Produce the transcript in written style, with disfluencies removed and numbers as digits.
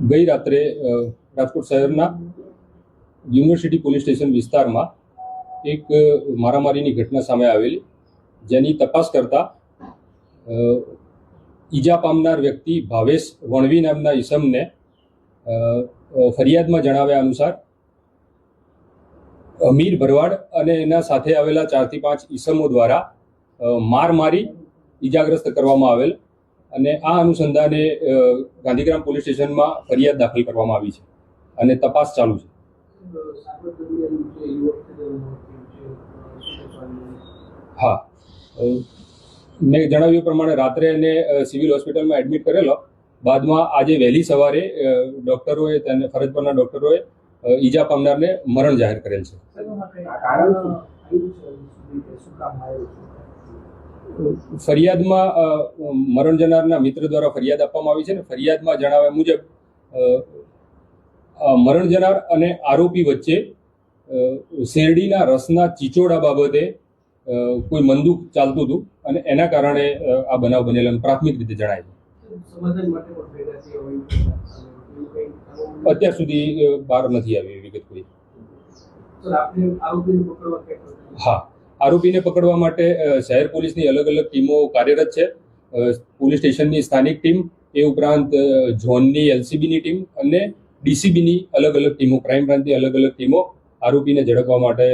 ગઈ રાત્રે રાજકોટ શહેરના યુનિવર્સિટી પોલીસ સ્ટેશન વિસ્તારમાં એક મારામારીની ઘટના સામે આવેલી, જેની તપાસ કરતા ઈજા પામનાર વ્યક્તિ ભાવેશ વણવી નામના ઈસમને ફરિયાદમાં જણાવ્યા અનુસાર અમીર ભરવાડ અને એના સાથે આવેલા 4 થી 5 ઈસમો દ્વારા માર મારી ઈજાગ્રસ્ત કરવામાં આવેલ અને આ અનુસંધાને ગાંધીગ્રામ પોલીસ સ્ટેશનમાં ફરિયાદ દાખલ કરવામાં આવી છે અને તપાસ ચાલુ છે. હા, મેં જણાવ્યું પ્રમાણે રાત્રે એને સિવિલ હોસ્પિટલમાં એડમિટ કરેલો. બાદમાં આજે વહેલી સવારે ડોક્ટરોએ તેને ફરજ પરના ડોક્ટરોએ ઈજા પામનારને મરણ જાહેર કરેલ છે. ફરિયાદમાં મરણ જનારના મિત્ર દ્વારા ફરિયાદ આપવામાં આવી છે ને ફરિયાદમાં જણાવ્યા મુજબ મરણ જનાર અને આરોપી વચ્ચે શેરડીના રસના ચીચોડા બાબતે કોઈ મંદુક ચાલતું હતું અને એના કારણે આ બનાવ બનેલાનું પ્રાથમિક રીતે જણાય છે. અત્યાર સુધી બહાર નથી આવી વિગત કોઈ. હા, આરોપીને પકડવા માટે શહેર પોલીસની અલગ અલગ ટીમો કાર્યરત છે. પોલીસ સ્ટેશનની સ્થાનિક ટીમ, એ ઉપરાંત ઝોનની LCBની ટીમ અને DCBની અલગ અલગ ટીમો, ક્રાઇમ બ્રાન્ચની અલગ અલગ ટીમો આરોપીને ઝડપવા માટે